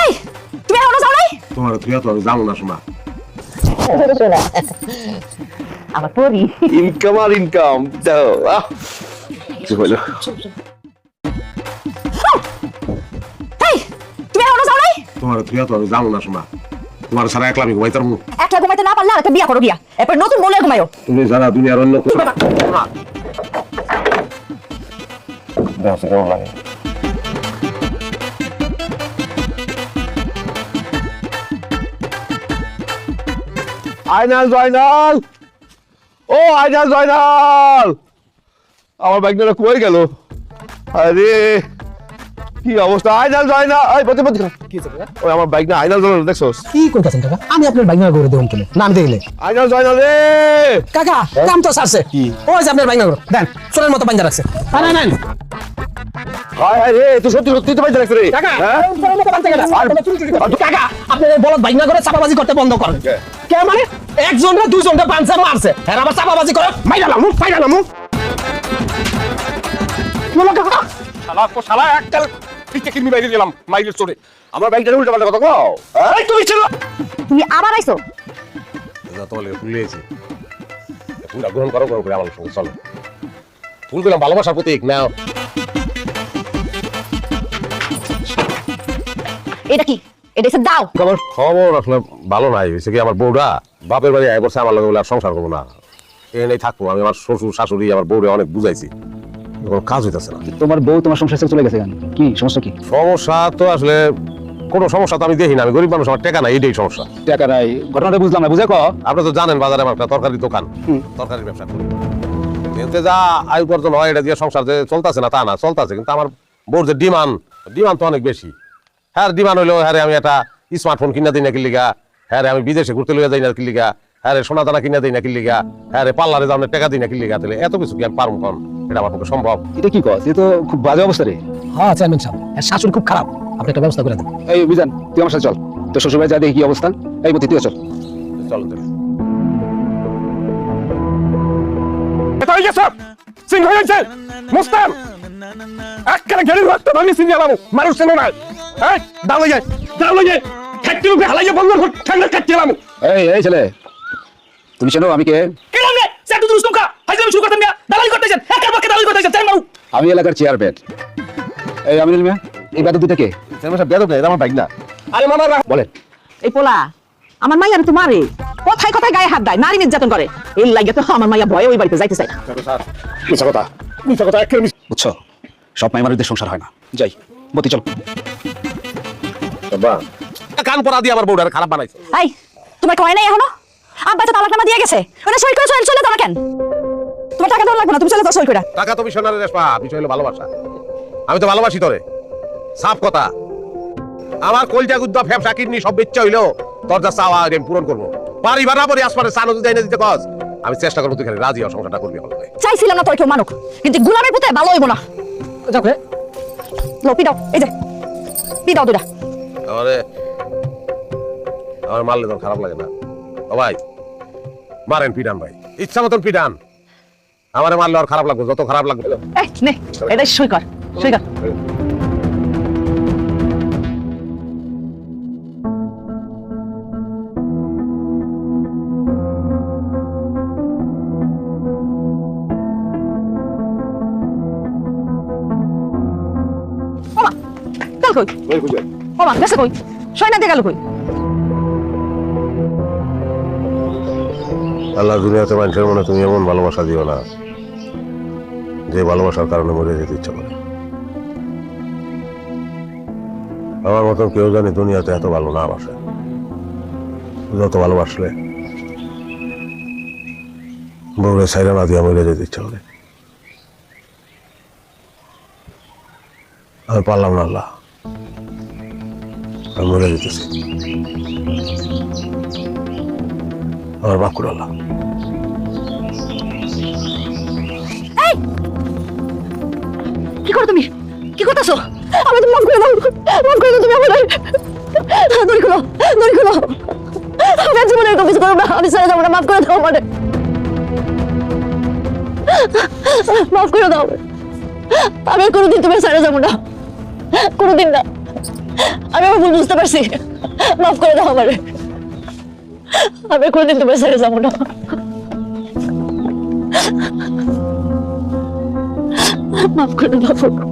এই তুমি এখনো যাও নাই? তোমার তুই তো আমি যাবো না শোনা। আমার পরি ইনকাম আর ইনকাম দাও কি হলো? এই তুমি এখনো যাও নাই? তোমার তুই তো আমি যাবো না শোনা। তোমার সারা একলা আমি ঘুমাইতাম। একলা ঘুমাইতে না পারলে একটা বিয়া করো গিয়া, এরপর নতুন বলে ঘুমাইও। তুমি যারা দুনিয়ার অন্য কিছু কেমন লাগে? আইনাল জয়নাল, ও আইনাল জয়নাল, আমার বাইকটা কই গেল? আরে কি অবস্থা? আইনাল জয়নাল, এই বলতে বলতে ওই আমার বাইক না আইনাল জয়নাল দেখছস? কি করতেছেন কাকা? আমি আপনার বাইক না করে দেবো কেন? নাম দেখলে আইনাল জয়নাল রে কাকা কাম তো সারছে। কি? ওই যে আপনার বাইক না করে দেন, সোনার মতো পাঞ্জা রাখছে। না না হায় হায় রে, তুই সত্যি সত্যি তো বাইক রাখছ রে। কাকা হ্যাঁ? সোনার মতো পাঞ্জা গেলা কাকা, আপনি বলদ বাইক না করে চাপাবাজি করতে বন্ধ করেন। কে মানে একজনরা দুইজনটা পাঞ্জা মারছে, হ্যাঁ আবার চাপাবাজি করে মাইরালাম মাইরালাম। শালা তো শালা একটাল পিছে কিমি বাইরে গেলাম মাইলের চড়ে। আমার বাইকটা উল্টা পাল্টা কথা কও। এই তুমি ছিল। তুমি আবার আইছো? যা তোলে ভুলেছি। পুরা গ্রহণ করো করে আমার সঙ্গে চলো। ফুল পেলাম ভালোবাসার প্রতীক নাও। এটা কি? এটা এসে দাও। আমার খবর আসলে ভালো নাই, হয়েছে কি আমার বউরা বাপের বাড়ি আয় করছে, আমার লগে বলে আর সংসার করবো না, এনেই থাকবো। আমি আমার শ্বশুর শাশুড়ি আমার বউরে অনেক বুঝাইছি, কোনো কাজ হইতেছে না। তোমার বউ তোমার সংসার ছেড়ে চলে গেছে কেন? কি সমস্যা? কি সমস্যা তো আসলে কোনো সমস্যা তো আমি দেখি না, আমি গরিব মানুষ, আমার টাকা নাই, এইটাই সমস্যা। টাকা নাই, ঘটনাটা বুঝলাম না, বুঝে কও। আপনি তো জানেন বাজারে আমার একটা তরকারি দোকান, তরকারি ব্যবসা করি, এতে যা আয় উপার্জন হয় এটা দিয়ে সংসার যে চলতেছে না তা না, চলতেছে, কিন্তু আমার বউর যে ডিমান্ড তো অনেক বেশি। হ্যাঁ ডিমান্ড হইলো, হ্যাঁ আমি একটা স্মার্টফোন কিনা দিই না কিলিগা, হ্যাঁ আমি বিদেশে ঘুরতে লইয়া যাই না কিলিগা, হ্যাঁ সোনা দানা কিনা দিই না কিলিগা, হ্যাঁ পার্লারে যাও টাকা দিই না কিলিগা, তাহলে এত কিছু কি আমি পারবো কন? এটা আমার পক্ষে সম্ভব? এটা কি কস? এ তো খুব বাজে অবস্থা রে। হ্যাঁ চেয়ারম্যান সাহেব, এর শাশুড়ি খুব খারাপ, আপনি একটা ব্যবস্থা করে দেন। এই বিজান, তুই আমার সাথে চল, তোর শ্বশুর বাড়ি যা দেখি কি অবস্থা। এই বতি তুই চল। চলো তাহলে। এটা হয়ে গেছে সিং হয়ে গেছে মুস্তান একখানে গেড়ির ভাতটা ভাঙি সিং আলামু মানুষ চেনে না। এই দাও লইয়ে খাটতে উপরে হালাইয়া বন্ধ কর, ঠান্ডা কাটতে আলামু। এই ছেলে, তুমি চেনো আমি কে? কি জানে সেটা তো দুষ্টুকা হাইজামি শুরু করতেন না, দালালি করতেছেন, একার পক্ষে দালালি করতেছেন চেয়ারম্যান। আমি এলাকার চেয়ারম্যান। এই আমিনুল মিয়া, এই বাদু দুইটা কে? চেয়ারম্যান সাহেব বেদব না, এটা আমার বাইক না। আরে মামা বলেন। এই পোলা আমার মাইয়ার তো মারে, কথায় কথায় গায়ে হাত দেয়, নারী নির্যাতন করে। এর লাগে তো আমার মাইয়া ভয়ে ওই বাড়িতে যাইতে চায় না। মিছা কথা একেবারে মিছা। বুঝছো, সব মাই মানুষদের সংসার হয় না। যাই বতি চল। বাবা কান পড়া দিয়ে আমার বউডারে খারাপ বানাইছে। এই তোমার কয় নাই এখনো? আব্বা তো তালাকনামা দিয়ে গেছে, ওটা সই করে চলে যাও না কেন? তোমার টাকা দেওয়া লাগবে না, তুমি চলে যাও সই করে। টাকা তো বিষয় না রে রেশমা, বিষয় হলো ভালোবাসা। আমি তো ভালোবাসি তোরে, সাফ কথা। আমার কলজা গুদ্দা ফ্যাপসা কিডনি সব বেচ্চা হইলো তোর যা চাওয়া আমি পূরণ করবো। পারি বা না পারি আসমানে সানো যদি এনে দিতে কস, আমি চেষ্টা করবো তুই খালি রাজি হওয়ার সংসারটা করবি ভালো করে। চাইছিলাম না তোর কেউ মানুক, কিন্তু গুলামের পুতে ভালো হইব না। যাও রে লো পিটাও, এই যে পিটাও দুটা। আমার মারলে তোর খারাপ লাগে না? ও ভাই মারেন, পিটান ভাই, ইচ্ছা মতন পিটান। আমারে মারলে আর খারাপ লাগবে, যত খারাপ লাগবে। এই নে এটা সই কর, সই কর। ওমা কাল কই? ওমা গেছে কই? সই না দিয়ে গেল কই? আল্লাহ দুনিয়াতে মানুষের মনে তুমি এমন ভালোবাসা দিও না যে ভালোবাসার কারণে মরে যেতে ইচ্ছা করে। আমার মতন কেউ জানি দুনিয়াতে এত ভালো না বাসে, যত ভালোবাসলে বউরে সাইরা না দিয়া মরে যেতে ইচ্ছা করে। আমি পারলাম না আল্লাহ, আমি মরে যেতেছি, আমার মাফ করে আল্লাহ। এই কি করো তুমি? কি করতেছো? আমাকে মাফ করে দাও, মাফ করে দাও তুমি আমাকে। দড়ি খুলো, দড়ি খুলো। আমি জীবনে এরকম কিছু করবো না, আমি ছেড়ে যাবো না, মাফ করে দাও আমাকে, মাফ করে দাও। আমি কোনোদিন তুমি ছেড়ে যাবো না। কোনোদিন না। আমি আমার ভুল বুঝতে পারছি, মাফ করে দাও আমারে। আমি আর কোনোদিন তোমার ছেড়ে যাবো না। মাফ করে দাও।